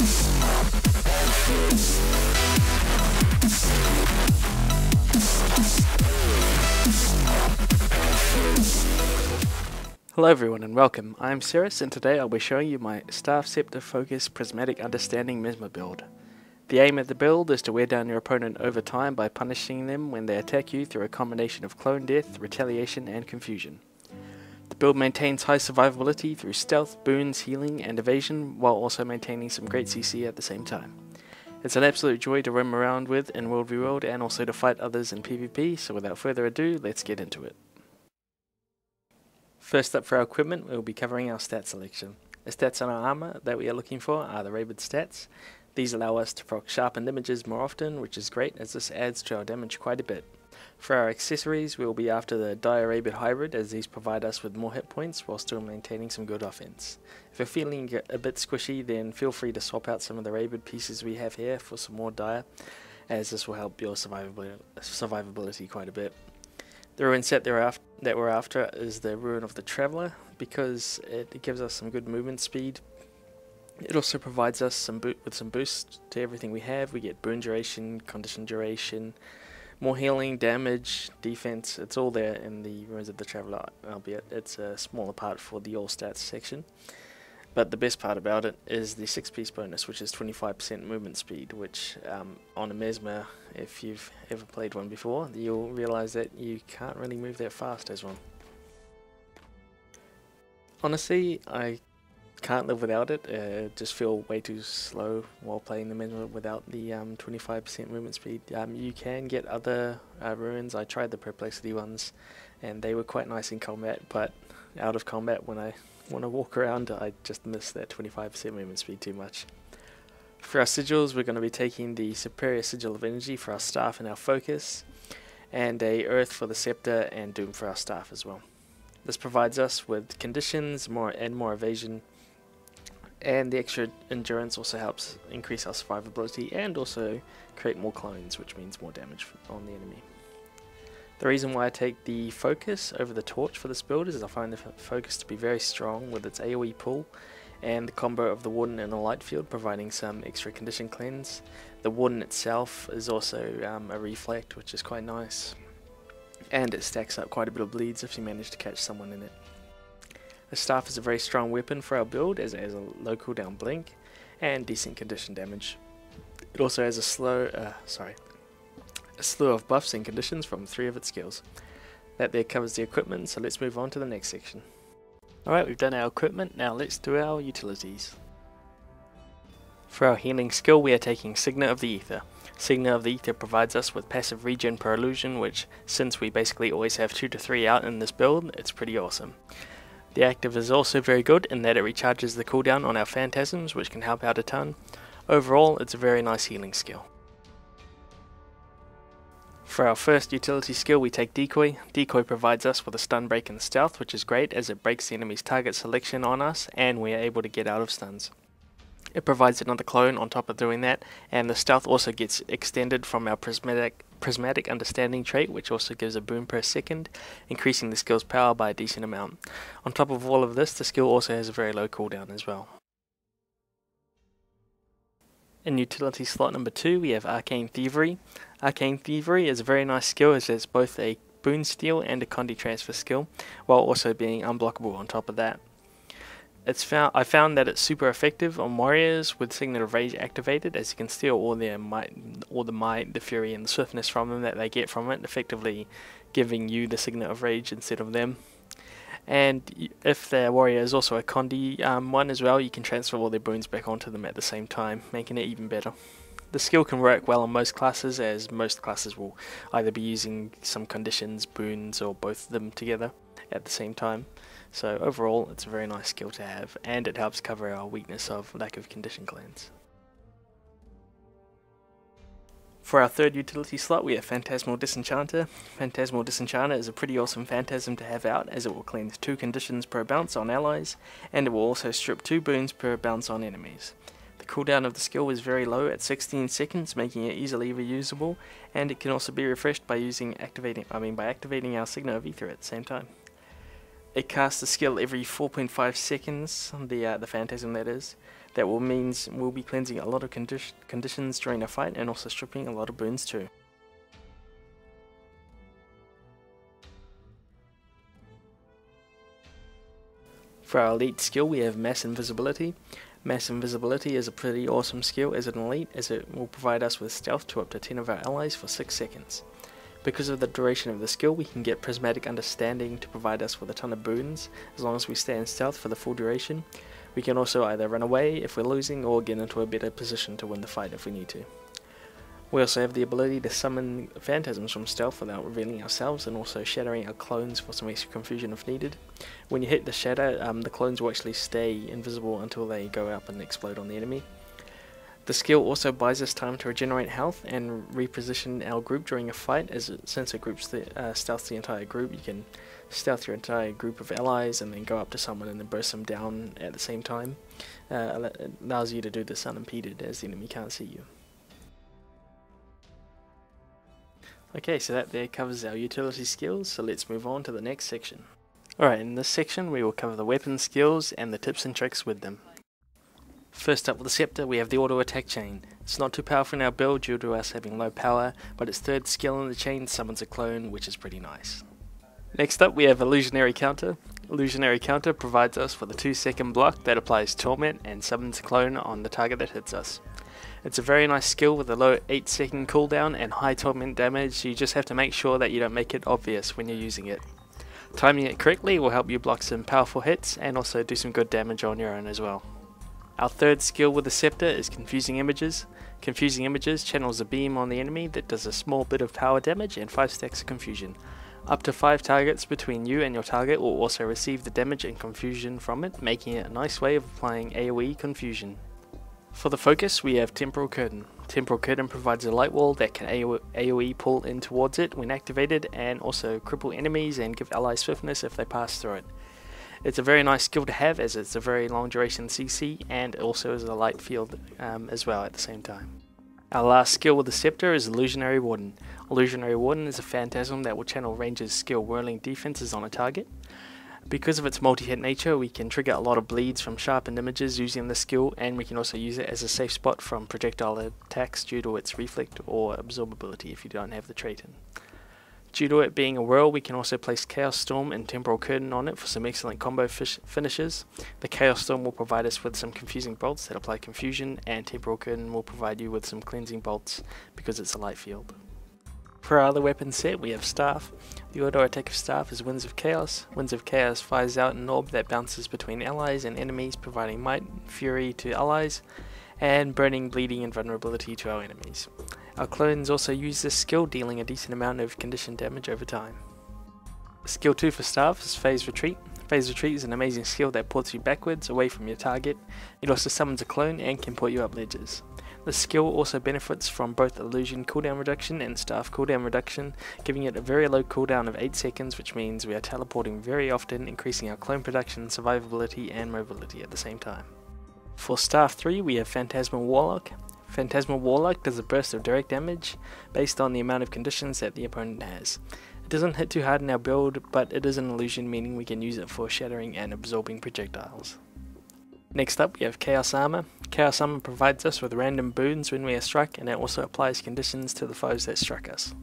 Hello everyone and welcome, I'm Its Seras and today I'll be showing you my Staff Scepter focused Prismatic Understanding Mesmer build. The aim of the build is to wear down your opponent over time by punishing them when they attack you through a combination of clone death, retaliation and confusion. The build maintains high survivability through stealth, boons, healing and evasion while also maintaining some great CC at the same time. It's an absolute joy to roam around with in World v World and also to fight others in PvP, so without further ado, let's get into it. First up for our equipment, we'll be covering our stat selection. The stats on our armor that we are looking for are the Rabid stats. These allow us to proc sharpened images more often, which is great as this adds to our damage quite a bit. For our accessories, we will be after the Dire Rabid Hybrid as these provide us with more hit points while still maintaining some good offense. If you're feeling a bit squishy, then feel free to swap out some of the Rabid pieces we have here for some more Dire, as this will help your survivability quite a bit. The ruin set that we're after is the Ruin of the Traveller, because it gives us some good movement speed. It also provides us with some boost to everything we have. We get boon duration, condition duration, more healing, damage, defense. It's all there in the Ruins of the Traveller, albeit it's a smaller part for the all stats section. But the best part about it is the 6-piece bonus, which is 25% movement speed, which on a Mesmer, if you've ever played one before, you'll realise that you can't really move that fast as one. Honestly, I can't live without it. Just feel way too slow while playing the Mesmer without the 25% movement speed. You can get other ruins. I tried the Perplexity ones, and they were quite nice in combat, but out of combat when I want to walk around, I just miss that 25% movement speed too much. For our sigils, we're going to be taking the Superior Sigil of Energy for our staff and our focus, and a Earth for the Scepter and Doom for our staff as well. This provides us with conditions, more evasion, and the extra endurance also helps increase our survivability and also create more clones, which means more damage on the enemy. The reason why I take the focus over the torch for this build is I find the focus to be very strong with its AoE pull and the combo of the Warden and the Light Field providing some extra condition cleanse. The Warden itself is also a reflect, which is quite nice, and it stacks up quite a bit of bleeds if you manage to catch someone in it. The staff is a very strong weapon for our build as it has a low cooldown blink and decent condition damage. It also has a slew of buffs and conditions from 3 of its skills. That there covers the equipment, so let's move on to the next section. Alright, we've done our equipment, now let's do our utilities. For our healing skill, we are taking Signet of the Ether. Signet of the Ether provides us with passive regen per illusion, which, since we basically always have 2 to 3 out in this build, it's pretty awesome. The active is also very good in that it recharges the cooldown on our phantasms, which can help out a ton. Overall, it's a very nice healing skill. For our first utility skill, we take Decoy. Decoy provides us with a stun break and stealth, which is great as it breaks the enemy's target selection on us and we are able to get out of stuns. It provides another clone on top of doing that, and the stealth also gets extended from our Prismatic Understanding trait, which also gives a boon per second, increasing the skill's power by a decent amount. On top of all of this, the skill also has a very low cooldown as well. In utility slot number 2, we have Arcane Thievery. Arcane Thievery is a very nice skill as it's both a boon steal and a Condi transfer skill, while also being unblockable on top of that. I found that it's super effective on warriors with Signet of Rage activated, as you can steal all the might, the fury and the swiftness from them that they get from it, effectively giving you the Signet of Rage instead of them. And if their warrior is also a Condi one as well, you can transfer all their boons back onto them at the same time, making it even better. The skill can work well on most classes, as most classes will either be using some conditions, boons, or both of them together at the same time. So overall, it's a very nice skill to have, and it helps cover our weakness of lack of condition cleanse. For our third utility slot, we have Phantasmal Disenchanter. Phantasmal Disenchanter is a pretty awesome phantasm to have out, as it will cleanse 2 conditions per bounce on allies, and it will also strip 2 boons per bounce on enemies. The cooldown of the skill is very low at 16 seconds, making it easily reusable, and it can also be refreshed by activating our Signet of Ether at the same time. It casts the skill every 4.5 seconds, the phantasm that is. That will means we'll be cleansing a lot of conditions during a fight and also stripping a lot of boons too. For our elite skill we have Mass Invisibility. Mass Invisibility is a pretty awesome skill as an elite, as it will provide us with stealth to up to 10 of our allies for 6 seconds. Because of the duration of the skill, we can get Prismatic Understanding to provide us with a ton of boons as long as we stay in stealth for the full duration. We can also either run away if we're losing or get into a better position to win the fight if we need to. We also have the ability to summon phantasms from stealth without revealing ourselves, and also shattering our clones for some extra confusion if needed. When you hit the shatter, the clones will actually stay invisible until they go up and explode on the enemy. The skill also buys us time to regenerate health and reposition our group during a fight, since a group stealths the entire group, you can stealth your entire group of allies and then go up to someone and then burst them down at the same time. It allows you to do this unimpeded as the enemy can't see you. Okay, so that there covers our utility skills, so let's move on to the next section. Alright, in this section we will cover the weapon skills and the tips and tricks with them. First up with the Scepter, we have the auto attack chain. It's not too powerful in our build due to us having low power, but its third skill in the chain summons a clone, which is pretty nice. Next up we have Illusionary Counter. Illusionary Counter provides us with a 2-second block that applies Torment and summons a clone on the target that hits us. It's a very nice skill with a low 8-second cooldown and high torment damage, so you just have to make sure that you don't make it obvious when you're using it. Timing it correctly will help you block some powerful hits and also do some good damage on your own as well. Our third skill with the Scepter is Confusing Images. Confusing Images channels a beam on the enemy that does a small bit of power damage and 5 stacks of confusion. Up to 5 targets between you and your target will also receive the damage and confusion from it, making it a nice way of applying AoE confusion. For the focus we have Temporal Curtain. Temporal Curtain provides a light wall that can AoE pull in towards it when activated, and also cripple enemies and give allies swiftness if they pass through it. It's a very nice skill to have as it's a very long duration CC and also is a light field as well at the same time. Our last skill with the Scepter is Illusionary Warden. Illusionary Warden is a phantasm that will channel Ranger's skill whirling defenses on a target. Because of its multi-hit nature, we can trigger a lot of bleeds from sharpened images using the skill, and we can also use it as a safe spot from projectile attacks due to its reflect or absorbability if you don't have the trait in. Due to it being a whirl, we can also place Chaos Storm and Temporal Curtain on it for some excellent combo finishes. The Chaos Storm will provide us with some confusing bolts that apply confusion, and Temporal Curtain will provide you with some cleansing bolts because it's a light field. For our other weapon set, we have Staff. The auto attack of Staff is Winds of Chaos. Winds of Chaos fires out an orb that bounces between allies and enemies, providing might and fury to allies, and burning, bleeding, and vulnerability to our enemies. Our clones also use this skill, dealing a decent amount of condition damage over time. Skill 2 for Staff is Phase Retreat. Phase Retreat is an amazing skill that ports you backwards, away from your target. It also summons a clone and can port you up ledges. The skill also benefits from both illusion cooldown reduction and staff cooldown reduction, giving it a very low cooldown of 8 seconds, which means we are teleporting very often, increasing our clone production, survivability and mobility at the same time. For Staff 3 we have Phantasmal Warlock. Phantasmal Warlock does a burst of direct damage based on the amount of conditions that the opponent has. It doesn't hit too hard in our build, but it is an illusion, meaning we can use it for shattering and absorbing projectiles. Next up we have Chaos Armor. Chaos Armor provides us with random boons when we are struck, and it also applies conditions to the foes that struck us.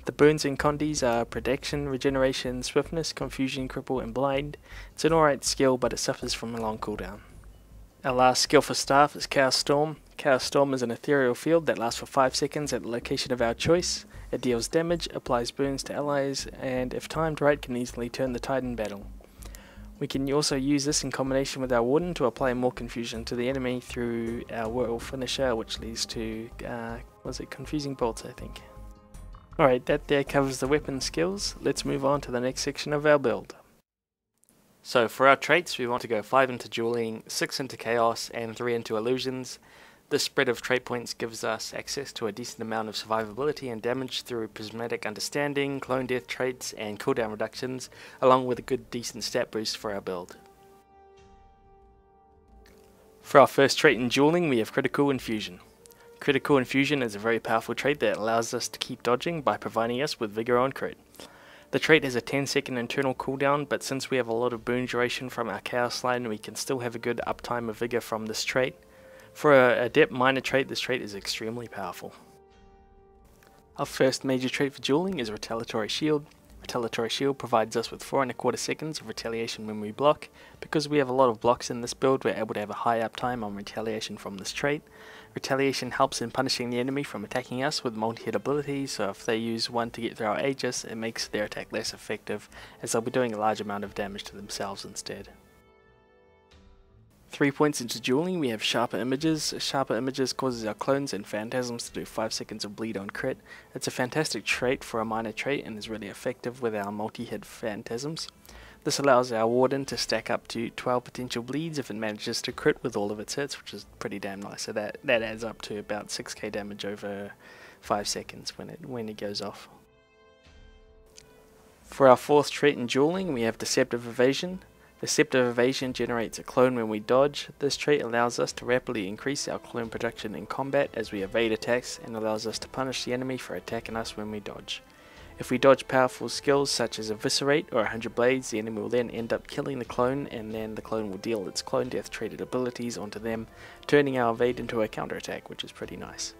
The boons in Condis are Protection, Regeneration, Swiftness, Confusion, Cripple and Blind. It's an alright skill, but it suffers from a long cooldown. Our last skill for Staff is Chaos Storm. Chaos Storm is an ethereal field that lasts for 5 seconds at the location of our choice. It deals damage, applies boons to allies, and if timed right can easily turn the tide in battle. We can also use this in combination with our Warden to apply more confusion to the enemy through our Whirl finisher, which leads to, Confusing Bolts, I think. Alright, that there covers the weapon skills. Let's move on to the next section of our build. So for our traits, we want to go 5 into Dueling, 6 into Chaos, and 3 into Illusions. This spread of trait points gives us access to a decent amount of survivability and damage through Prismatic Understanding, Clone Death traits, and cooldown reductions, along with a good decent stat boost for our build. For our first trait in Dueling, we have Critical Infusion. Critical Infusion is a very powerful trait that allows us to keep dodging by providing us with Vigor on crit. The trait has a 10-second internal cooldown, but since we have a lot of burn duration from our Chaos line, we can still have a good uptime of Vigor from this trait. For a adept minor trait, this trait is extremely powerful. Our first major trait for dueling is Retaliatory Shield. Retaliatory Shield provides us with 4¼ seconds of retaliation when we block. Because we have a lot of blocks in this build, we're able to have a high uptime on retaliation from this trait. Retaliation helps in punishing the enemy from attacking us with multi-hit abilities, so if they use one to get through our Aegis, it makes their attack less effective, as they'll be doing a large amount of damage to themselves instead. 3 points into dueling, we have Sharper Images. Sharper Images causes our clones and phantasms to do 5 seconds of bleed on crit. It's a fantastic trait for a minor trait and is really effective with our multi-hit phantasms. This allows our Warden to stack up to 12 potential bleeds if it manages to crit with all of its hits, which is pretty damn nice. So that adds up to about 6k damage over 5 seconds when it goes off. For our fourth trait in dueling, we have Deceptive Evasion. Deceptive Evasion generates a clone when we dodge. This trait allows us to rapidly increase our clone production in combat as we evade attacks and allows us to punish the enemy for attacking us when we dodge. If we dodge powerful skills such as Eviscerate or 100 Blades, the enemy will then end up killing the clone, and then the clone will deal its clone death traded abilities onto them, turning our evade into a counterattack, which is pretty nice.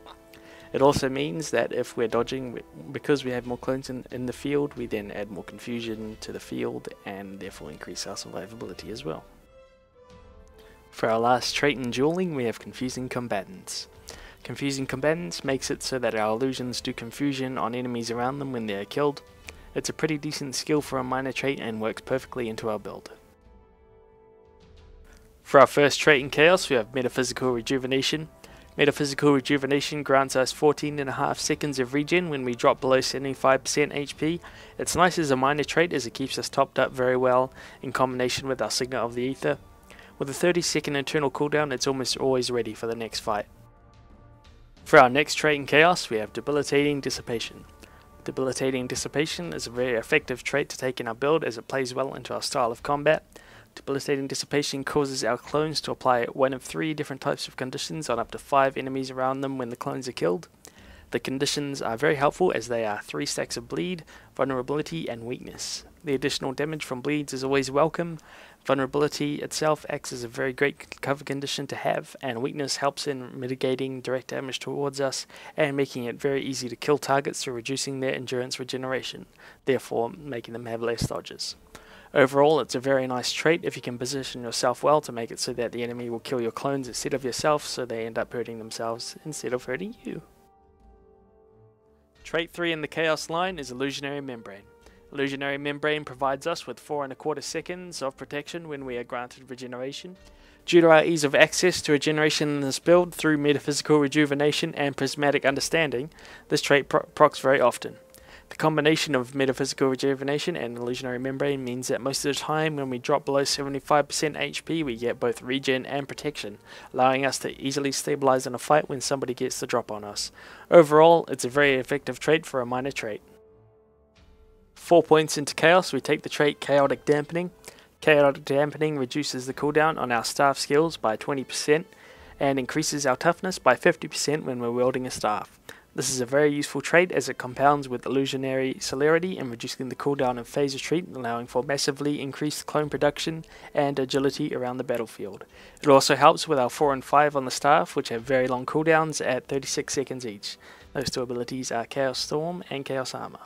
It also means that if we're dodging, because we have more clones in the field, we then add more confusion to the field and therefore increase our survivability as well. For our last trait in dueling, we have Confusing Combatants. Confusing Combatants makes it so that our illusions do confusion on enemies around them when they are killed. It's a pretty decent skill for a minor trait and works perfectly into our build. For our first trait in Chaos, we have Metaphysical Rejuvenation. Metaphysical Rejuvenation grants us 14½ seconds of regen when we drop below 75% HP. It's nice as a minor trait as it keeps us topped up very well in combination with our Signet of the Ether. With a 30-second internal cooldown, it's almost always ready for the next fight. For our next trait in Chaos, we have Debilitating Dissipation. Debilitating Dissipation is a very effective trait to take in our build as it plays well into our style of combat. Debilitating Dissipation causes our clones to apply one of 3 different types of conditions on up to 5 enemies around them when the clones are killed. The conditions are very helpful as they are 3 stacks of bleed, vulnerability and weakness. The additional damage from bleeds is always welcome. Vulnerability itself acts as a very great cover condition to have, and weakness helps in mitigating direct damage towards us and making it very easy to kill targets through reducing their endurance regeneration, therefore making them have less dodges. Overall, it's a very nice trait if you can position yourself well to make it so that the enemy will kill your clones instead of yourself, so they end up hurting themselves instead of hurting you. Trait 3 in the Chaos line is Illusionary Membrane. Illusionary Membrane provides us with 4¼ seconds of protection when we are granted regeneration. Due to our ease of access to regeneration in this build through Metaphysical Rejuvenation and Prismatic Understanding, this trait procs very often. The combination of Metaphysical Rejuvenation and Illusionary Membrane means that most of the time when we drop below 75% HP we get both regen and protection, allowing us to easily stabilize in a fight when somebody gets the drop on us. Overall, it's a very effective trait for a minor trait. 4 points into Chaos, we take the trait Chaotic Dampening. Chaotic Dampening reduces the cooldown on our staff skills by 20% and increases our toughness by 50% when we're wielding a staff. This is a very useful trait as it compounds with Illusionary Celerity and reducing the cooldown of Phase Retreat, allowing for massively increased clone production and agility around the battlefield. It also helps with our 4 and 5 on the staff, which have very long cooldowns at 36 seconds each. Those 2 abilities are Chaos Storm and Chaos Armor.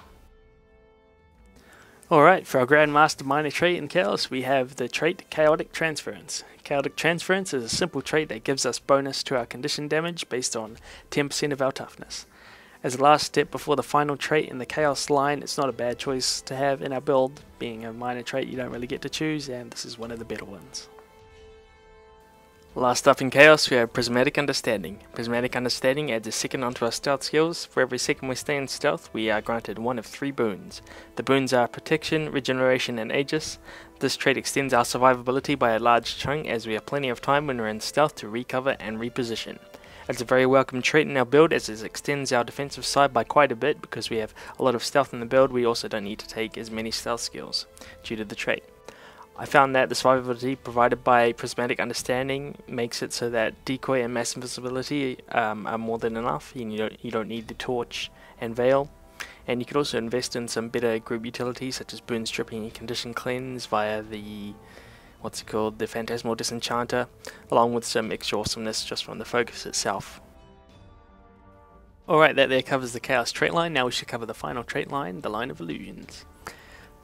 Alright, for our Grandmaster minor trait in Chaos, we have the trait Chaotic Transference. Chaotic Transference is a simple trait that gives us bonus to our condition damage based on 10% of our toughness. As a last step before the final trait in the Chaos line, it's not a bad choice to have in our build. Being a minor trait you don't really get to choose, and this is one of the better ones. Last up in Chaos, we have Prismatic Understanding. Prismatic Understanding adds a second onto our stealth skills. For every second we stay in stealth, we are granted one of 3 boons. The boons are Protection, Regeneration, and Aegis. This trait extends our survivability by a large chunk as we have plenty of time when we're in stealth to recover and reposition. It's a very welcome trait in our build as it extends our defensive side by quite a bit. Because we have a lot of stealth in the build, we also don't need to take as many stealth skills due to the trait. I found that the survivability provided by Prismatic Understanding makes it so that Decoy and Mass Invisibility are more than enough. You don't need the Torch and Veil. And you could also invest in some better group utilities such as burn stripping and condition cleanse via the the Phantasmal Disenchanter, along with some extra awesomeness just from the focus itself. Alright, that there covers the Chaos trait line. Now we should cover the final trait line, the line of Illusions.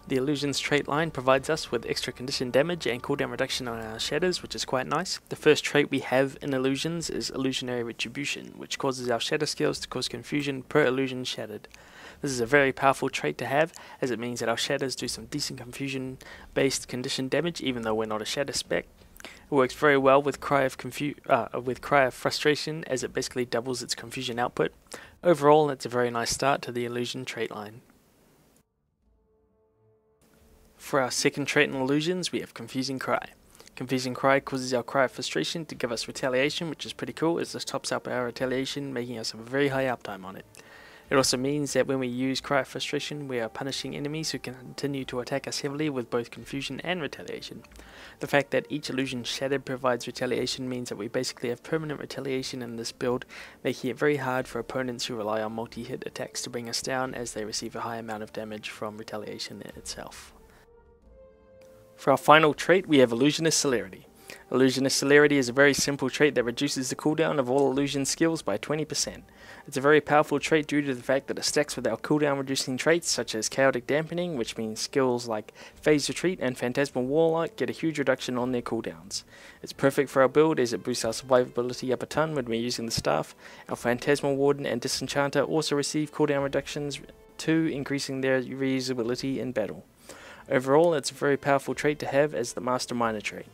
The Illusions trait line provides us with extra condition damage and cooldown reduction on our shadows, which is quite nice. The first trait we have in Illusions is Illusionary Retribution, which causes our shadow skills to cause confusion per illusion shattered. This is a very powerful trait to have, as it means that our shadows do some decent confusion based condition damage even though we're not a shadow spec. It works very well with Cry of Frustration, as it basically doubles its confusion output. Overall, it's a very nice start to the Illusion trait line. For our second trait in Illusions, we have Confusing Cry. Confusing Cry causes our Cry of Frustration to give us Retaliation, which is pretty cool, as this tops up our Retaliation, making us have a very high uptime on it. It also means that when we use Cry of Frustration, we are punishing enemies who can continue to attack us heavily with both Confusion and Retaliation. The fact that each illusion shattered provides Retaliation means that we basically have permanent Retaliation in this build, making it very hard for opponents who rely on multi-hit attacks to bring us down, as they receive a high amount of damage from Retaliation itself. For our final trait, we have Illusionist Celerity. Illusionist Celerity is a very simple trait that reduces the cooldown of all illusion skills by 20%. It's a very powerful trait due to the fact that it stacks with our cooldown reducing traits such as Chaotic Dampening, which means skills like Phase Retreat and Phantasmal Warlock get a huge reduction on their cooldowns. It's perfect for our build as it boosts our survivability up a ton when we're using the staff. Our Phantasmal Warden and Disenchanter also receive cooldown reductions too, increasing their reusability in battle. Overall, it's a very powerful trait to have as the Master Miner trait.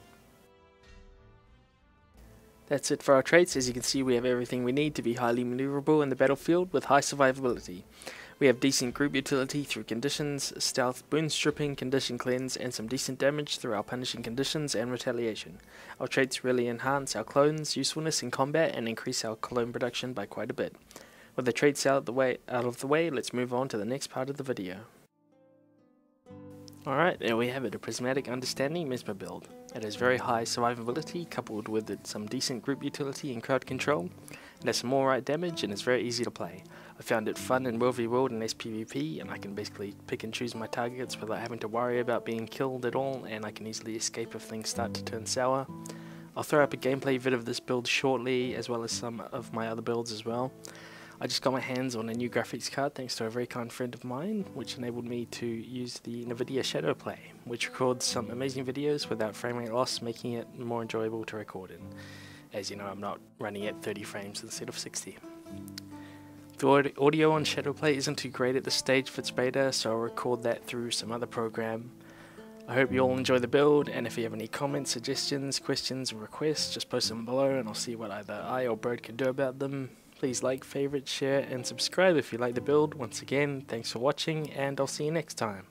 That's it for our traits. As you can see, we have everything we need to be highly maneuverable in the battlefield with high survivability. We have decent group utility through conditions, stealth, burn stripping, condition cleanse, and some decent damage through our punishing conditions and retaliation. Our traits really enhance our clone's usefulness in combat and increase our clone production by quite a bit. With the traits out of the way, let's move on to the next part of the video. Alright, there we have it, a Prismatic Understanding Mesmer build. It has very high survivability coupled with some decent group utility and crowd control. It has some alright damage and is very easy to play. I found it fun in World v World and SPVP, and I can basically pick and choose my targets without having to worry about being killed at all, and I can easily escape if things start to turn sour. I'll throw up a gameplay vid of this build shortly, as well as some of my other builds as well. I just got my hands on a new graphics card thanks to a very kind friend of mine, which enabled me to use the NVIDIA Shadowplay, which records some amazing videos without frame rate loss, making it more enjoyable to record in. As you know, I'm not running at 30 frames instead of 60. The audio on Shadowplay isn't too great at this stage for its beta, so I'll record that through some other program. I hope you all enjoy the build, and if you have any comments, suggestions, questions, or requests, just post them below and I'll see what either I or Bird can do about them. Please like, favorite, share, and subscribe if you like the build. Once again, thanks for watching, and I'll see you next time.